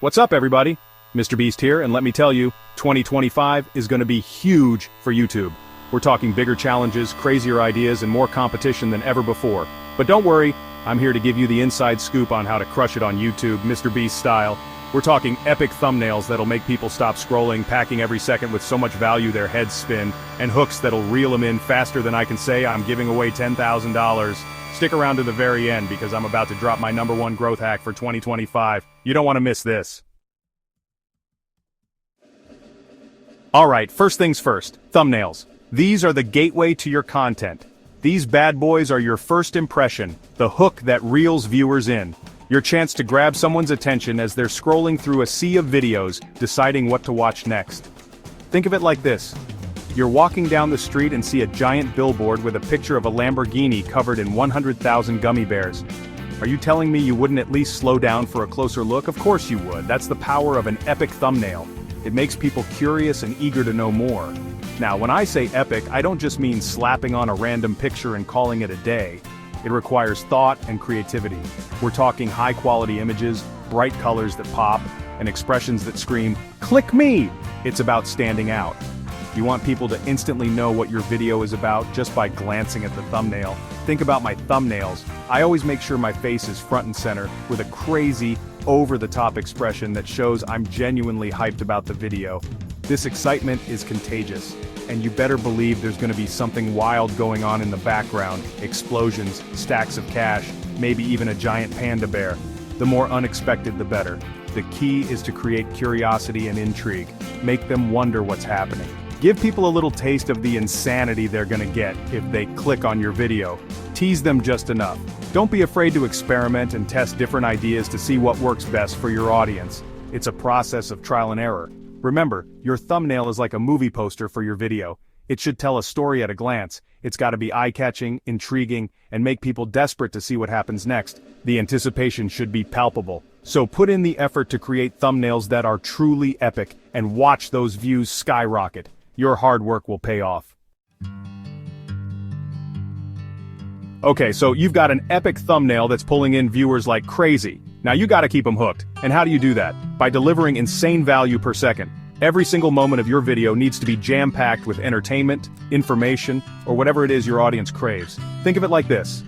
What's up, everybody? Mr. Beast here, and let me tell you, 2025 is gonna be huge for YouTube. We're talking bigger challenges, crazier ideas, and more competition than ever before. But don't worry, I'm here to give you the inside scoop on how to crush it on YouTube, Mr. Beast style. We're talking epic thumbnails that'll make people stop scrolling, packing every second with so much value their heads spin, and hooks that'll reel them in faster than I can say I'm giving away $10,000. Stick around to the very end because I'm about to drop my #1 growth hack for 2025. You don't want to miss this. Alright, first things first, thumbnails. These are the gateway to your content. These bad boys are your first impression, the hook that reels viewers in. Your chance to grab someone's attention as they're scrolling through a sea of videos, deciding what to watch next. Think of it like this. You're walking down the street and see a giant billboard with a picture of a Lamborghini covered in 100,000 gummy bears. Are you telling me you wouldn't at least slow down for a closer look? Of course you would. That's the power of an epic thumbnail. It makes people curious and eager to know more. Now, when I say epic, I don't just mean slapping on a random picture and calling it a day. It requires thought and creativity. We're talking high-quality images, bright colors that pop, and expressions that scream, "Click me!" It's about standing out. You want people to instantly know what your video is about just by glancing at the thumbnail. Think about my thumbnails. I always make sure my face is front and center with a crazy, over-the-top expression that shows I'm genuinely hyped about the video. This excitement is contagious, and you better believe there's gonna be something wild going on in the background. Explosions, stacks of cash, maybe even a giant panda bear. The more unexpected the better. The key is to create curiosity and intrigue. Make them wonder what's happening. Give people a little taste of the insanity they're gonna get if they click on your video. Tease them just enough. Don't be afraid to experiment and test different ideas to see what works best for your audience. It's a process of trial and error. Remember, your thumbnail is like a movie poster for your video. It should tell a story at a glance. It's gotta be eye-catching, intriguing, and make people desperate to see what happens next. The anticipation should be palpable. So put in the effort to create thumbnails that are truly epic, and watch those views skyrocket. Your hard work will pay off. Okay, so you've got an epic thumbnail that's pulling in viewers like crazy. Now you gotta keep them hooked. And how do you do that? By delivering insane value per second. Every single moment of your video needs to be jam-packed with entertainment, information, or whatever it is your audience craves. Think of it like this.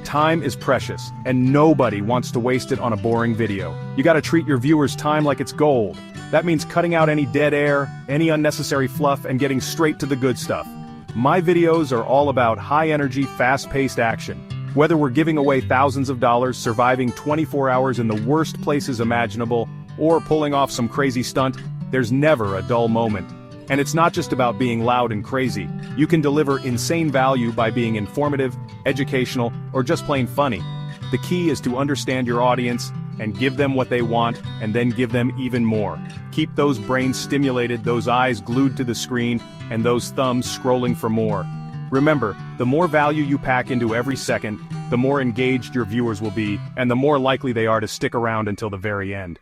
Time is precious, and nobody wants to waste it on a boring video. You gotta treat your viewers' time like it's gold. That means cutting out any dead air, any unnecessary fluff, and getting straight to the good stuff. My videos are all about high-energy, fast-paced action. Whether we're giving away thousands of dollars, surviving 24 hours in the worst places imaginable, or pulling off some crazy stunt, there's never a dull moment. And it's not just about being loud and crazy. You can deliver insane value by being informative, educational, or just plain funny. The key is to understand your audience, and give them what they want, and then give them even more. Keep those brains stimulated, those eyes glued to the screen, and those thumbs scrolling for more. Remember, the more value you pack into every second, the more engaged your viewers will be, and the more likely they are to stick around until the very end.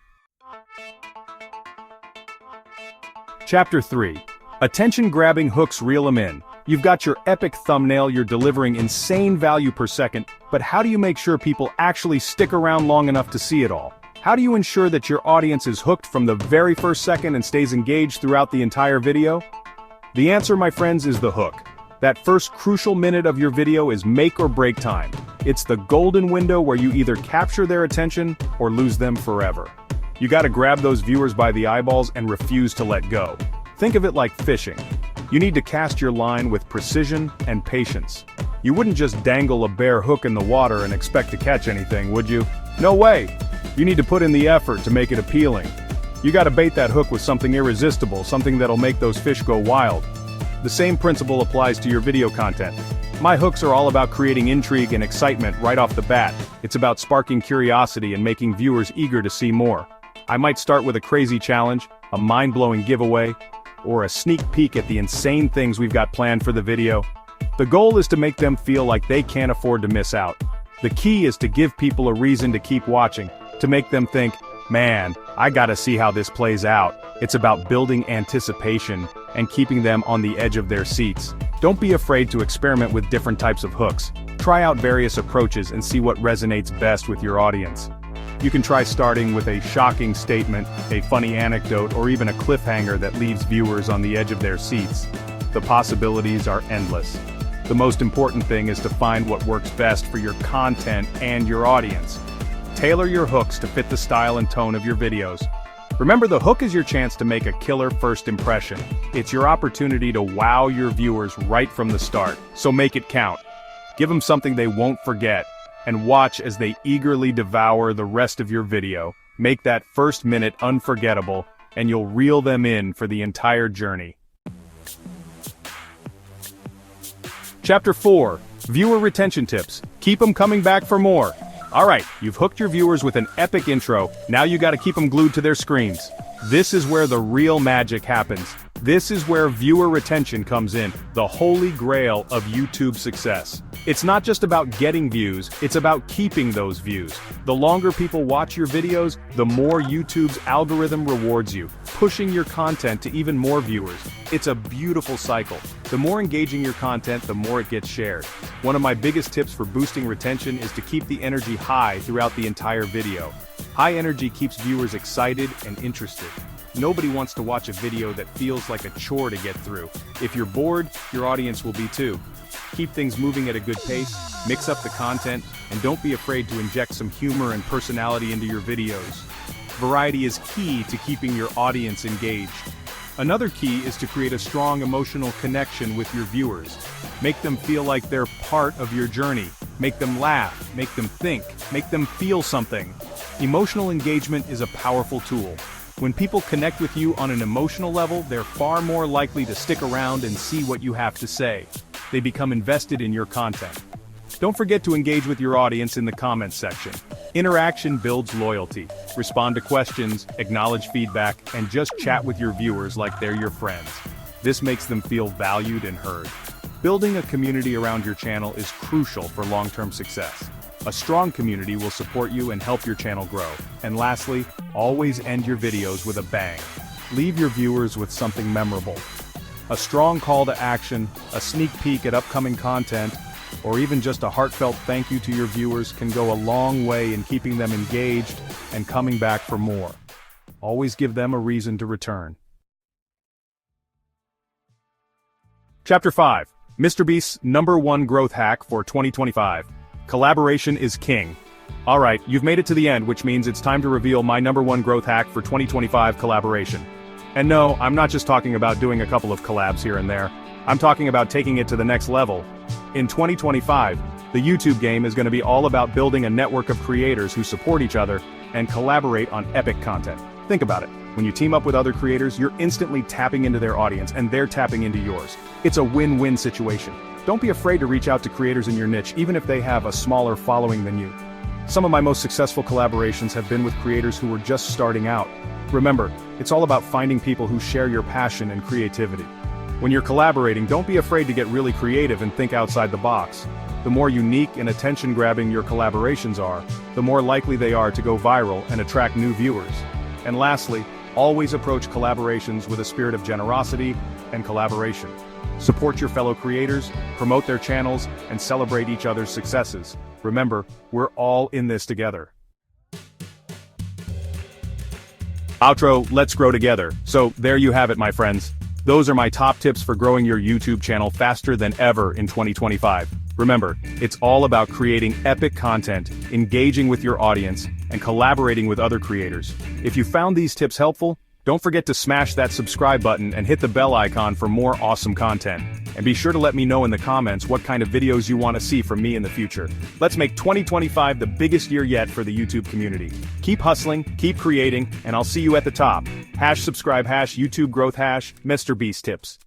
Chapter 3. Attention-grabbing hooks reel them in. You've got your epic thumbnail, you're delivering insane value per second, but how do you make sure people actually stick around long enough to see it all? How do you ensure that your audience is hooked from the very first second and stays engaged throughout the entire video? The answer, my friends, is the hook. That first crucial minute of your video is make or break time. It's the golden window where you either capture their attention or lose them forever. You gotta grab those viewers by the eyeballs and refuse to let go. Think of it like fishing. You need to cast your line with precision and patience. You wouldn't just dangle a bare hook in the water and expect to catch anything, would you? No way! You need to put in the effort to make it appealing. You gotta bait that hook with something irresistible, something that'll make those fish go wild. The same principle applies to your video content. My hooks are all about creating intrigue and excitement right off the bat. It's about sparking curiosity and making viewers eager to see more. I might start with a crazy challenge, a mind-blowing giveaway, or a sneak peek at the insane things we've got planned for the video. The goal is to make them feel like they can't afford to miss out. The key is to give people a reason to keep watching, to make them think, man, I gotta see how this plays out. It's about building anticipation and keeping them on the edge of their seats. Don't be afraid to experiment with different types of hooks. Try out various approaches and see what resonates best with your audience. You can try starting with a shocking statement, a funny anecdote, or even a cliffhanger that leaves viewers on the edge of their seats. The possibilities are endless. The most important thing is to find what works best for your content and your audience. Tailor your hooks to fit the style and tone of your videos. Remember, the hook is your chance to make a killer first impression. It's your opportunity to wow your viewers right from the start, so make it count. Give them something they won't forget, and watch as they eagerly devour the rest of your video. Make that first minute unforgettable, and you'll reel them in for the entire journey. Chapter 4. Viewer Retention Tips. Keep them coming back for more. Alright, you've hooked your viewers with an epic intro, now you gotta keep them glued to their screens. This is where the real magic happens. This is where viewer retention comes in, the holy grail of YouTube success. It's not just about getting views, it's about keeping those views. The longer people watch your videos, the more YouTube's algorithm rewards you, pushing your content to even more viewers. It's a beautiful cycle. The more engaging your content, the more it gets shared. One of my biggest tips for boosting retention is to keep the energy high throughout the entire video. High energy keeps viewers excited and interested. Nobody wants to watch a video that feels like a chore to get through. If you're bored, your audience will be too. Keep things moving at a good pace, mix up the content, and don't be afraid to inject some humor and personality into your videos. Variety is key to keeping your audience engaged. Another key is to create a strong emotional connection with your viewers. Make them feel like they're part of your journey. Make them laugh, make them think, make them feel something. Emotional engagement is a powerful tool. When people connect with you on an emotional level, they're far more likely to stick around and see what you have to say. They become invested in your content. Don't forget to engage with your audience in the comments section. Interaction builds loyalty. Respond to questions, acknowledge feedback, and just chat with your viewers like they're your friends. This makes them feel valued and heard. Building a community around your channel is crucial for long-term success. A strong community will support you and help your channel grow. And lastly, always end your videos with a bang. Leave your viewers with something memorable. A strong call to action, a sneak peek at upcoming content, or even just a heartfelt thank you to your viewers can go a long way in keeping them engaged and coming back for more. Always give them a reason to return. Chapter 5. MrBeast's #1 growth hack for 2025. Collaboration is king. Alright, you've made it to the end, which means it's time to reveal my #1 growth hack for 2025 collaboration. And no, I'm not just talking about doing a couple of collabs here and there. I'm talking about taking it to the next level. In 2025, the YouTube game is going to be all about building a network of creators who support each other and collaborate on epic content. Think about it. When you team up with other creators, you're instantly tapping into their audience and they're tapping into yours. It's a win-win situation. Don't be afraid to reach out to creators in your niche, even if they have a smaller following than you. Some of my most successful collaborations have been with creators who were just starting out. Remember, it's all about finding people who share your passion and creativity. When you're collaborating, don't be afraid to get really creative and think outside the box. The more unique and attention-grabbing your collaborations are, the more likely they are to go viral and attract new viewers. And lastly, always approach collaborations with a spirit of generosity and collaboration. Support your fellow creators, promote their channels, and celebrate each other's successes. Remember, we're all in this together. Outro, let's grow together. So, there you have it, my friends. Those are my top tips for growing your YouTube channel faster than ever in 2025. Remember, it's all about creating epic content, engaging with your audience, and collaborating with other creators. If you found these tips helpful, don't forget to smash that subscribe button and hit the bell icon for more awesome content. And be sure to let me know in the comments what kind of videos you want to see from me in the future. Let's make 2025 the biggest year yet for the YouTube community. Keep hustling, keep creating, and I'll see you at the top. #subscribe, #YouTube growth, #MrBeast tips.